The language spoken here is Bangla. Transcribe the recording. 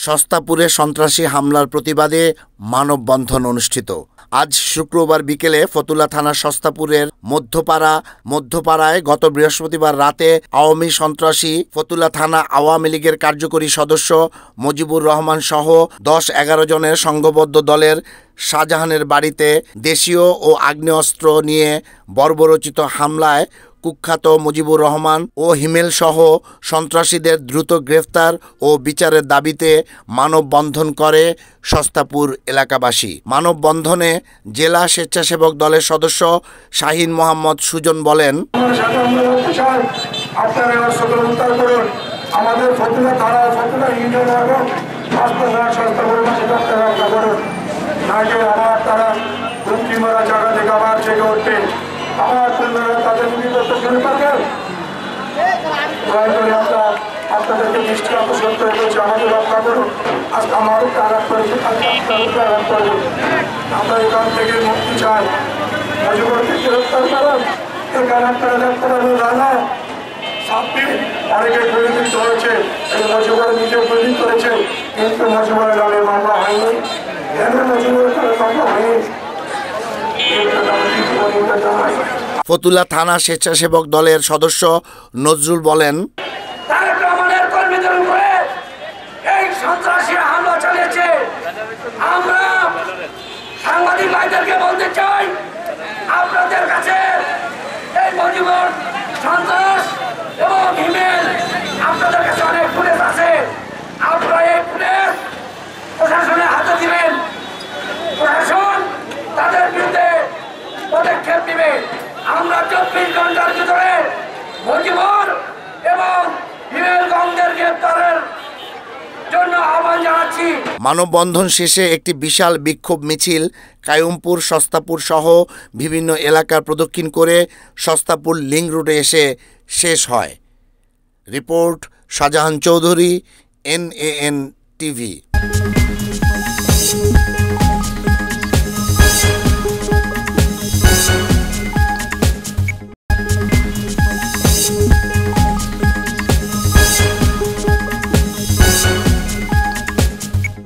সস্তাপুরে সন্ত্রাসী হামলার প্রতিবাদে মানববন্ধন অনুষ্ঠিত। আজ শুক্রবার বিকেলে ফতুল্লা থানার সস্তাপুরের মধ্যপাড়ায় গত বৃহস্পতিবার রাতে আওয়ামী সন্ত্রাসী ফতুল্লা থানা আওয়ামী লীগের কার্যকরী সদস্য মুজিবুর রহমান সহ 10-11 জনের সংঘবদ্ধ দলের শাহজাহানের বাড়িতে দেশীয় ও আগ্নেয়াস্ত্র নিয়ে বর্বরোচিত হামলায় কুখ্যাত মুজিবুর রহমান ও হিমেল সহ সন্ত্রাসীদের দ্রুত গ্রেফতার ও বিচারের দাবিতে মানববন্ধন করে সস্তাপুর এলাকাবাসী। মানববন্ধনে জেলা স্বেচ্ছাসেবক দলের সদস্য শাহিন মোহাম্মদ সুজন বলেন, আমাদের ফতুল্লা থানা ফতুল্লা ইউনিয়ন এবং আমার তারা হুমকি মারা জায়গা থেকে আবার জেগে উঠবে। আমার পরিবারের তাদের করতে শুরু করবেন। দয়া করে আমরা আপনাদেরকে দৃষ্টি আকর্ষণ করে বলছি, আমাদের রক্ষা করুন। আজকে আমারও আঘাত করেছি, কালকে আপনাদেরকে আঘাত করবো। আমরা এখান থেকে মুক্তি চাই। মুজিবুরকে গ্রেফতার করেন। এখানে আপনারা গ্রেফতার রানা অনেকে গুলিবিদ্ধ হয়েছে, মুজিবুর নিজে গুলি করেছে, কিন্তু মুজিবুরের নামে মামলা হয়নি। কেন মুজিবুরের নামে মামলা হয়নি? ফতুল্লা থানা স্বেচ্ছাসেবক দলের সদস্য নজরুল বলেন, আমরা সাংবাদিক ভাইদেরকে বলতে চাই, আপনাদের কাছে এই মুজিবুর সন্ত্রাস এবং হিমেল আপনাদের কাছে অনেক ফুটেজ আছে। আপনারা এই ফুটেজ প্রশাসনের হাতে দিবেন, প্রশাসন তাদের বিরুদ্ধে পদক্ষেপ নেবে। আমরা 24 ঘন্টার ভিতরে মুজিবুর এবং হিমেল গঙ্গের গ্রেপ্তারের জন্য আহ্বান জানাচ্ছি। মানববন্ধন শেষে একটি বিশাল বিক্ষোভ মিছিল কায়ুমপুর, সস্তাপুর সহ বিভিন্ন এলাকা প্রদক্ষিণ করে সস্তাপুর লিংক রোডে এসে শেষ হয়। Report Shahjahan Chowdhury, NAN TV।